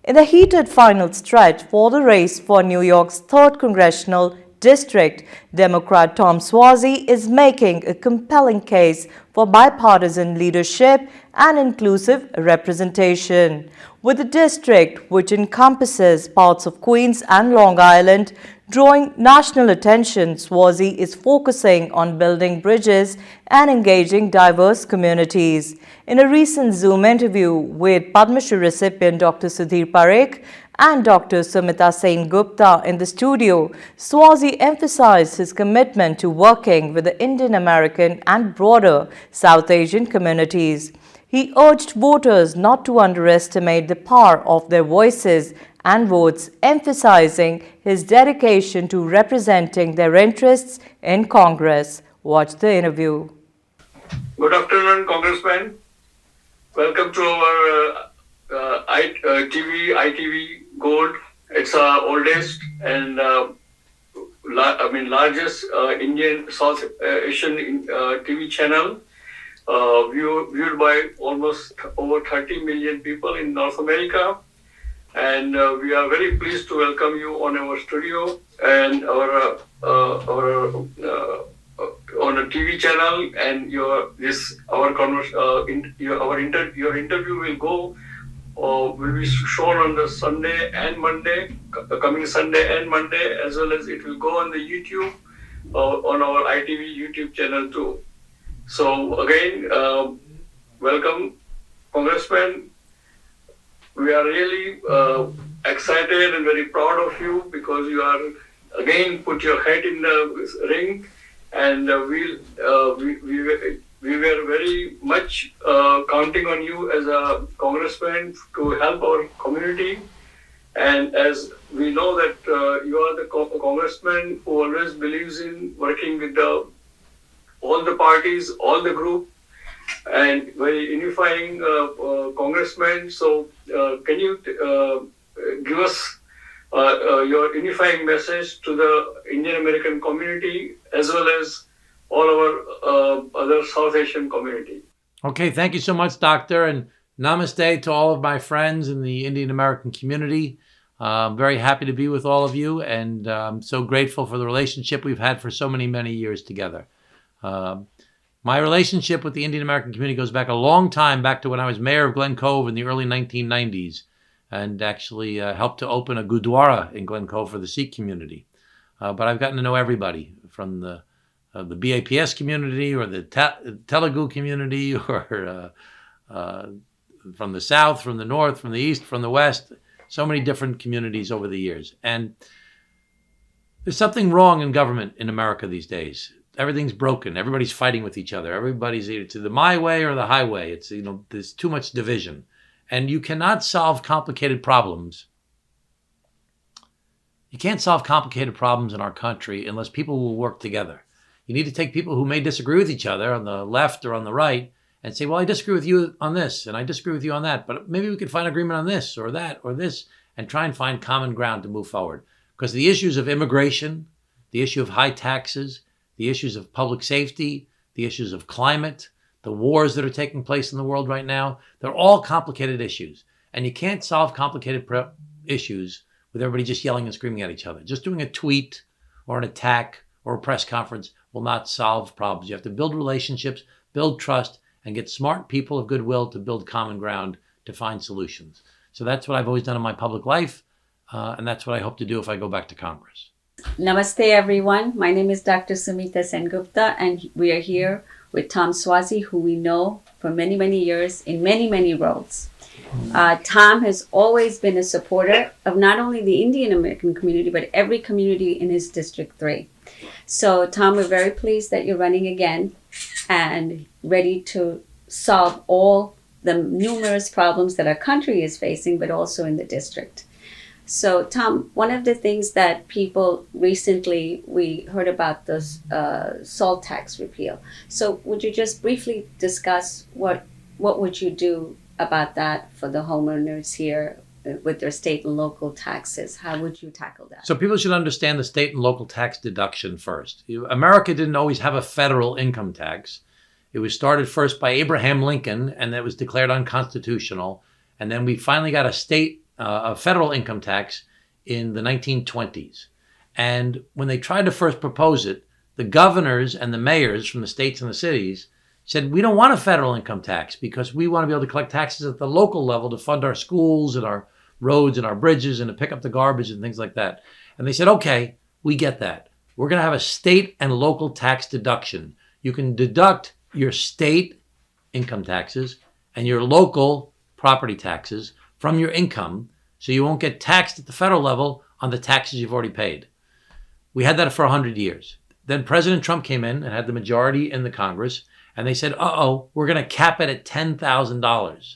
In the heated final stretch for the race for New York's 3rd Congressional District, Democrat Tom Suozzi is making a compelling case for bipartisan leadership and inclusive representation. With the district, which encompasses parts of Queens and Long Island, drawing national attention, Suozzi is focusing on building bridges and engaging diverse communities. In a recent Zoom interview with Padma Shri recipient Dr. Sudhir Parekh and Dr. Sumita Sen Gupta in the studio, Suozzi emphasized his commitment to working with the Indian American and broader South Asian communities. He urged voters not to underestimate the power of their voices and votes, emphasizing his dedication to representing their interests in Congress. Watch the interview. Good afternoon, Congressman. Welcome to our ITV Gold. It's our oldest and largest Indian South Asian TV channel, viewed by almost over 30 million people in North America. And we are very pleased to welcome you on our studio and our on a TV channel. And your interview will be shown on the Sunday and Monday, coming Sunday and Monday, as well as it will go on the YouTube, on our ITV YouTube channel too. So again, welcome, Congressman. We are really excited and very proud of you because you are again put your head in the ring, and we were very much counting on you as a congressman to help our community. And as we know that you are the congressman who always believes in working with all the parties, all the group, and very unifying congressman. So can you give us your unifying message to the Indian American community as well as all our other South Asian community? Okay, thank you so much, Doctor, and namaste to all of my friends in the Indian American community. I'm very happy to be with all of you, and I'm so grateful for the relationship we've had for so many years together. My relationship with the Indian American community goes back a long time, back to when I was mayor of Glen Cove in the early 1990s, and actually helped to open a gurdwara in Glen Cove for the Sikh community. But I've gotten to know everybody from the BAPS community or the Telugu community or from the South, from the North, from the East, from the West, so many different communities over the years. And there's something wrong in government in America these days. Everything's broken. Everybody's fighting with each other. Everybody's either to the my way or the highway. It's, there's too much division. And you cannot solve complicated problems. You can't solve complicated problems in our country unless people will work together. You need to take people who may disagree with each other on the left or on the right and say, well, I disagree with you on this and I disagree with you on that, but maybe we could find agreement on this or that or this and try and find common ground to move forward. Because the issues of immigration, the issue of high taxes, the issues of public safety, the issues of climate, the wars that are taking place in the world right now, they're all complicated issues. And you can't solve complicated issues with everybody just yelling and screaming at each other. Just doing a tweet or an attack or a press conference will not solve problems. You have to build relationships, build trust, and get smart people of goodwill to build common ground to find solutions. So that's what I've always done in my public life, and that's what I hope to do if I go back to Congress. Namaste, everyone. My name is Dr. Sumita Sen Gupta, and we are here with Tom Suozzi, who we know for many years in many roles. Tom has always been a supporter of not only the Indian American community, but every community in his District 3. So, Tom, we're very pleased that you're running again and ready to solve all the numerous problems that our country is facing, but also in the district. So, Tom, one of the things that people recently, we heard about the salt tax repeal. So would you just briefly discuss what would you do about that for the homeowners here with their state and local taxes? How would you tackle that? So people should understand the state and local tax deduction first. America didn't always have a federal income tax. It was started first by Abraham Lincoln, and that was declared unconstitutional. And then we finally got a state a federal income tax in the 1920s. And when they tried to first propose it, the governors and the mayors from the states and the cities said, we don't want a federal income tax because we want to be able to collect taxes at the local level to fund our schools and our roads and our bridges and to pick up the garbage and things like that. And they said, okay, we get that. We're going to have a state and local tax deduction. You can deduct your state income taxes and your local property taxes from your income so you won't get taxed at the federal level on the taxes you've already paid. We had that for 100 years. Then President Trump came in and had the majority in the Congress, and they said, we're going to cap it at $10,000.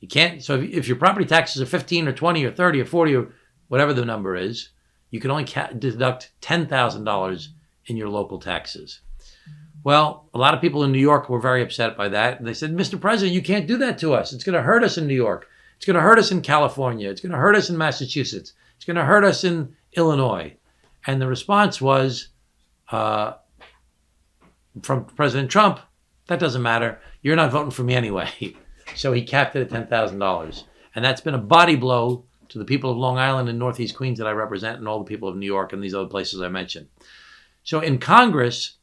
You can't, so if your property taxes are 15 or 20 or 30 or 40 or whatever the number is, you can only deduct $10,000 in your local taxes. Well, a lot of people in New York were very upset by that. And they said, Mr. President, you can't do that to us. It's going to hurt us in New York. It's going to hurt us in California. It's going to hurt us in Massachusetts. It's going to hurt us in Illinois. And the response was from President Trump, that doesn't matter. You're not voting for me anyway. So he capped it at $10,000. And that's been a body blow to the people of Long Island and Northeast Queens that I represent and all the people of New York and these other places I mentioned. So in Congress,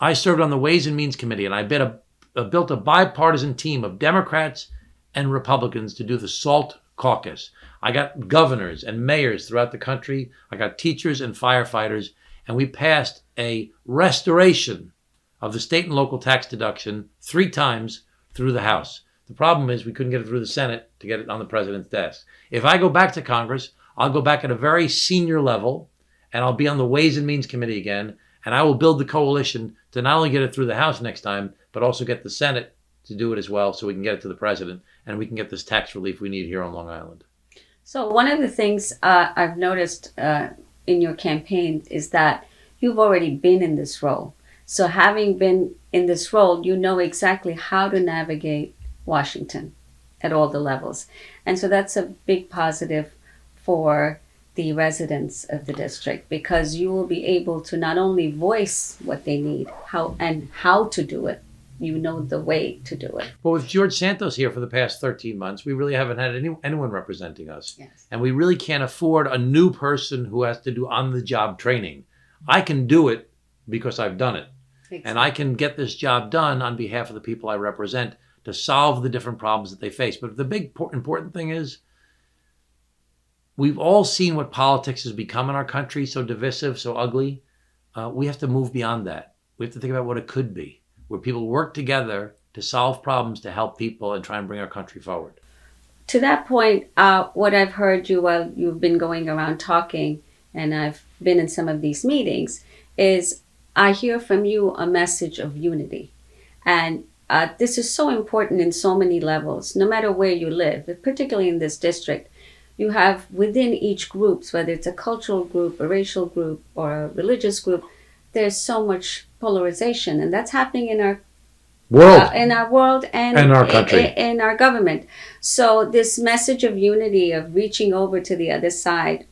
I served on the Ways and Means Committee, and I built a bipartisan team of Democrats and Republicans to do the SALT caucus. I got governors and mayors throughout the country. I got teachers and firefighters, and we passed a restoration of the state and local tax deduction 3 times through the House. The problem is we couldn't get it through the Senate to get it on the president's desk. If I go back to Congress, I'll go back at a very senior level, and I'll be on the Ways and Means Committee again, and I will build the coalition to not only get it through the House next time, but also get the Senate to do it as well so we can get it to the president and we can get this tax relief we need here on Long Island. So one of the things I've noticed in your campaign is that you've already been in this role. So having been in this role, you know exactly how to navigate Washington at all the levels. And so that's a big positive for the residents of the district, because you will be able to not only voice what they need, how to do it, you know the way to do it. Well, with George Santos here for the past 13 months, we really haven't had anyone representing us. Yes. And we really can't afford a new person who has to do on-the-job training. I can do it because I've done it. Exactly. And I can get this job done on behalf of the people I represent to solve the different problems that they face. But the big important thing is we've all seen what politics has become in our country, so divisive, so ugly. We have to move beyond that. We have to think about what it could be, where people work together to solve problems, to help people and try and bring our country forward. To that point, what I've heard you while you've been going around talking, and I've been in some of these meetings, is I hear from you a message of unity. And this is so important in so many levels, no matter where you live, particularly in this district. You have within each group, whether it's a cultural group, a racial group, or a religious group, there's so much polarization, and that's happening in our world and our country, in our government. So this message of unity, of reaching over to the other side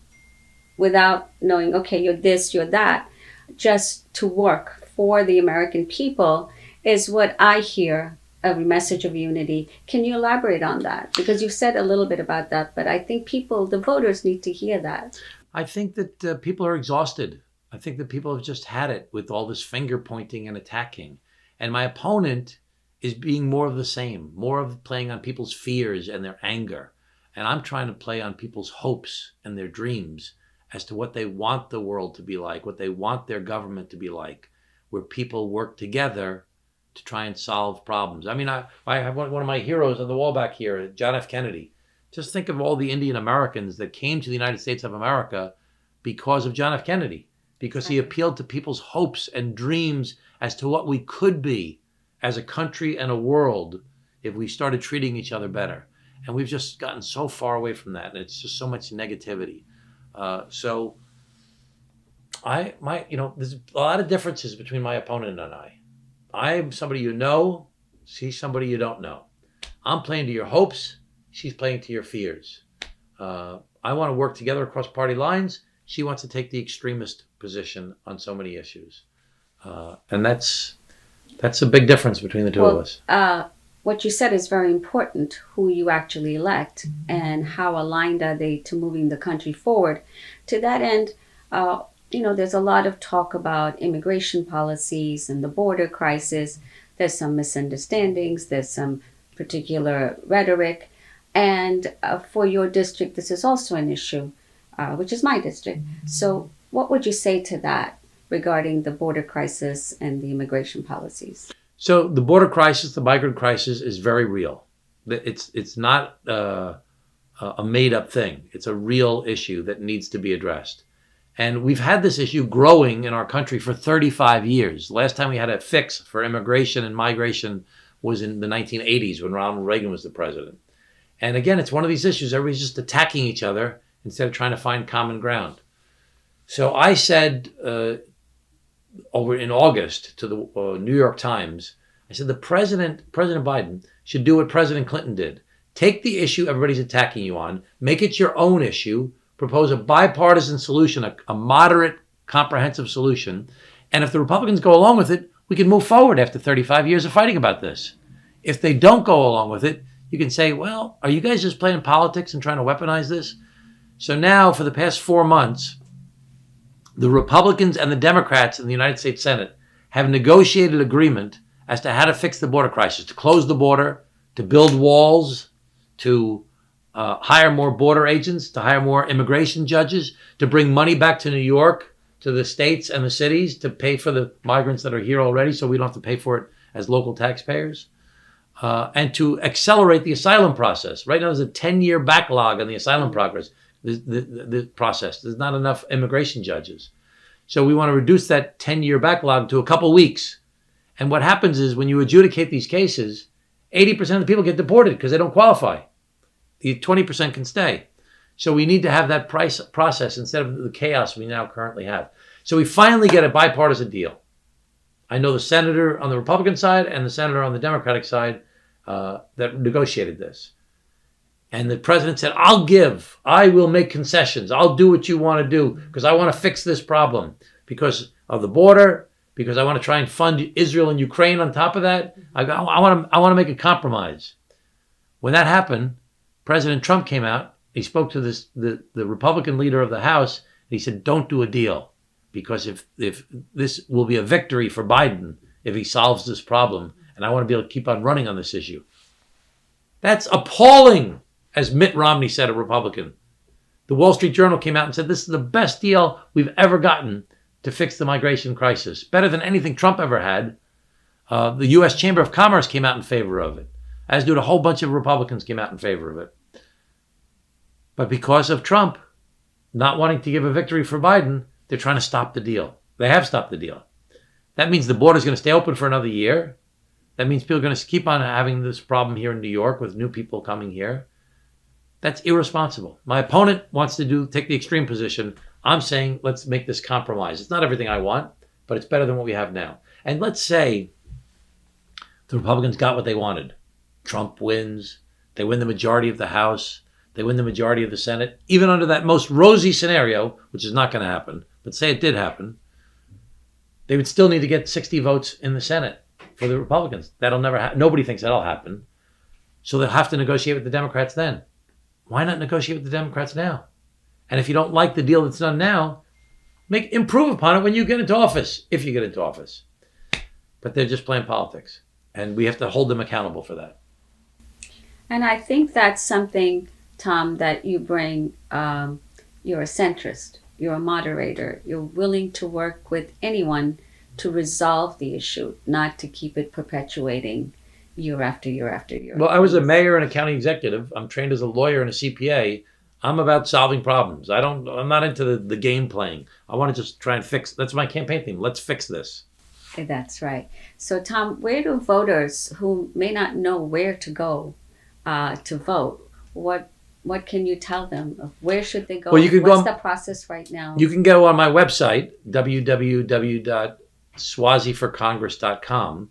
without knowing, okay, you're this, you're that, just to work for the American people, is what I hear, a message of unity. Can you elaborate on that? Because you said a little bit about that, but I think the voters need to hear that. I think that people are exhausted. I think that people have just had it with all this finger pointing and attacking. And my opponent is being more of the same, more of playing on people's fears and their anger. And I'm trying to play on people's hopes and their dreams as to what they want the world to be like, what they want their government to be like, where people work together to try and solve problems. I mean, I have one of my heroes on the wall back here, John F. Kennedy. Just think of all the Indian Americans that came to the United States of America because of John F. Kennedy, because he appealed to people's hopes and dreams as to what we could be as a country and a world if we started treating each other better. And we've just gotten so far away from that, and it's just so much negativity. So there's a lot of differences between my opponent and I. I'm somebody you know, she's somebody you don't know. I'm playing to your hopes, she's playing to your fears. I want to work together across party lines. She wants to take the extremist position on so many issues. And that's a big difference between the two of us. what you said is very important, who you actually elect and how aligned are they to moving the country forward. To that end, there's a lot of talk about immigration policies and the border crisis. There's some misunderstandings, there's some particular rhetoric. And for your district, this is also an issue, which is my district. So what would you say to that regarding the border crisis and the immigration policies? So the border crisis, the migrant crisis, is very real. It's not a made-up thing. It's a real issue that needs to be addressed. And we've had this issue growing in our country for 35 years. The last time we had a fix for immigration and migration was in the 1980s when Ronald Reagan was the president. And again, it's one of these issues. Everybody's just attacking each other instead of trying to find common ground. So I said over in August to the New York Times, I said, President Biden should do what President Clinton did. Take the issue everybody's attacking you on, make it your own issue, propose a bipartisan solution, a moderate, comprehensive solution. And if the Republicans go along with it, we can move forward after 35 years of fighting about this. If they don't go along with it, you can say, well, are you guys just playing politics and trying to weaponize this? So now, for the past 4 months, the Republicans and the Democrats in the United States Senate have negotiated agreement as to how to fix the border crisis, to close the border, to build walls, to hire more border agents, to hire more immigration judges, to bring money back to New York, to the states and the cities, to pay for the migrants that are here already so we don't have to pay for it as local taxpayers, and to accelerate the asylum process. Right now there's a 10-year backlog on the asylum progress. The process. There's not enough immigration judges. So we want to reduce that 10-year backlog to a couple weeks. And what happens is when you adjudicate these cases, 80% of the people get deported because they don't qualify. The 20% can stay. So we need to have that process instead of the chaos we now currently have. So we finally get a bipartisan deal. I know the senator on the Republican side and the senator on the Democratic side that negotiated this. And the president said, I will make concessions. I'll do what you want to do because I want to fix this problem because of the border, because I want to try and fund Israel and Ukraine on top of that. I want to make a compromise. When that happened, President Trump came out. He spoke to the Republican leader of the House. And he said, don't do a deal because if this will be a victory for Biden if he solves this problem. And I want to be able to keep on running on this issue. That's appalling. As Mitt Romney said, a Republican. The Wall Street Journal came out and said, this is the best deal we've ever gotten to fix the migration crisis. Better than anything Trump ever had. The U.S. Chamber of Commerce came out in favor of it, as did a whole bunch of Republicans came out in favor of it. But because of Trump not wanting to give a victory for Biden, they're trying to stop the deal. They have stopped the deal. That means the border is going to stay open for another year. That means people are going to keep on having this problem here in New York with new people coming here. That's irresponsible. My opponent wants to take the extreme position. I'm saying let's make this compromise. It's not everything I want, but it's better than what we have now. And let's say the Republicans got what they wanted. Trump wins. They win the majority of the House. They win the majority of the Senate. Even under that most rosy scenario, which is not going to happen, but say it did happen, they would still need to get 60 votes in the Senate for the Republicans. That'll never happen. Nobody thinks that'll happen. So they'll have to negotiate with the Democrats then. Why not negotiate with the Democrats now? And if you don't like the deal that's done now, improve upon it when you get into office, if you get into office. But they're just playing politics. And we have to hold them accountable for that. And I think that's something, Tom, that you bring. You're a centrist. You're a moderator. You're willing to work with anyone to resolve the issue, not to keep it perpetuating year after year after year. Well, I was a mayor and a county executive. I'm trained as a lawyer and a CPA. I'm about solving problems. I'm not into the game playing. I want to just try and fix. That's my campaign theme. Let's fix this. That's right. So, Tom, where do voters who may not know where to go to vote, what can you tell them? Where should they go? Well, you can What's the process right now? You can go on my website, www.suozziforcongress.com,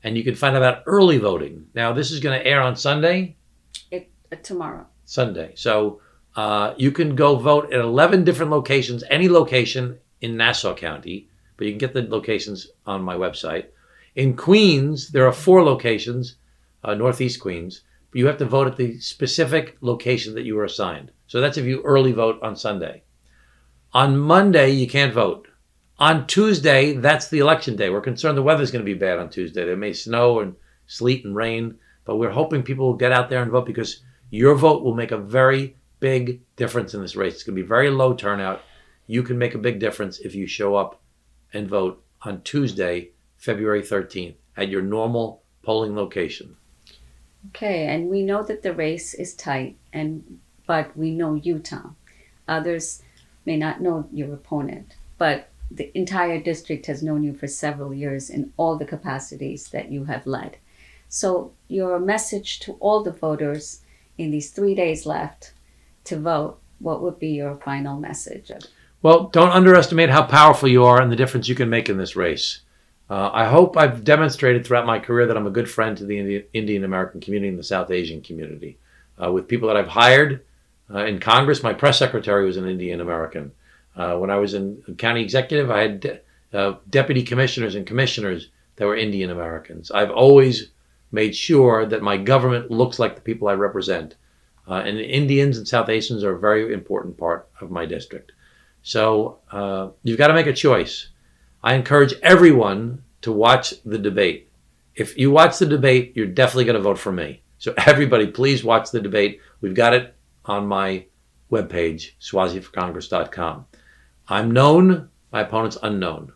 and you can find out about early voting. Now, this is going to air on Sunday. Tomorrow. Sunday. So you can go vote at 11 different locations, any location in Nassau County, but you can get the locations on my website. In Queens, there are 4 locations, Northeast Queens. But you have to vote at the specific location that you were assigned. So that's if you early vote on Sunday. On Monday, you can't vote. On Tuesday, that's the election day. We're concerned the weather's going to be bad on Tuesday. There may snow and sleet and rain, but we're hoping people will get out there and vote because your vote will make a very big difference in this race. It's going to be very low turnout. You can make a big difference if you show up and vote on Tuesday, February 13th, at your normal polling location. Okay, and we know that the race is tight, but we know you, Tom. Others may not know your opponent, but the entire district has known you for several years in all the capacities that you have led. So your message to all the voters in these 3 days left to vote, what would be your final message? Well, don't underestimate how powerful you are and the difference you can make in this race. I hope I've demonstrated throughout my career that I'm a good friend to the Indian American community and the South Asian community. With people that I've hired in Congress, my press secretary was an Indian American. When I was in county executive, I had deputy commissioners and commissioners that were Indian Americans. I've always made sure that my government looks like the people I represent. And Indians and South Asians are a very important part of my district. So you've got to make a choice. I encourage everyone to watch the debate. If you watch the debate, you're definitely going to vote for me. So everybody, please watch the debate. We've got it on my webpage, SuozziForCongress.com. I'm known, my opponent's unknown.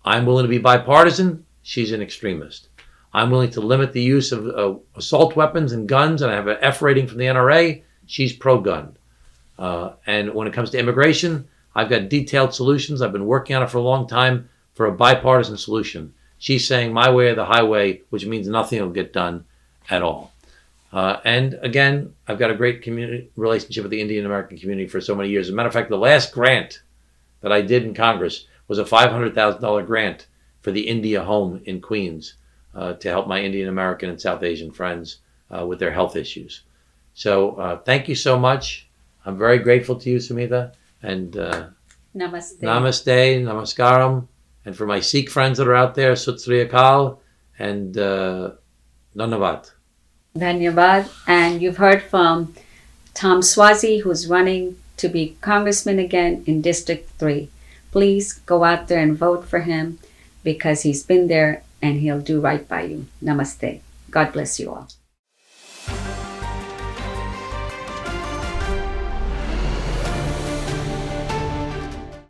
I'm willing to be bipartisan, she's an extremist. I'm willing to limit the use of assault weapons and guns, and I have an F rating from the NRA, she's pro-gun. And when it comes to immigration, I've got detailed solutions. I've been working on it for a long time for a bipartisan solution. She's saying my way or the highway, which means nothing will get done at all. And again, I've got a great community relationship with the Indian American community for so many years. As a matter of fact, the last grant that I did in Congress was a $500,000 grant for the India Home in Queens to help my Indian American and South Asian friends with their health issues. So thank you so much. I'm very grateful to you, Sumita. And Namaste. Namaste, Namaskaram. And for my Sikh friends that are out there, Sat Sri Akal and Dhanyavad. Dhanyavad. And you've heard from Tom Suozzi, who's running to be congressman again in District 3. Please go out there and vote for him because he's been there and he'll do right by you. Namaste. God bless you all.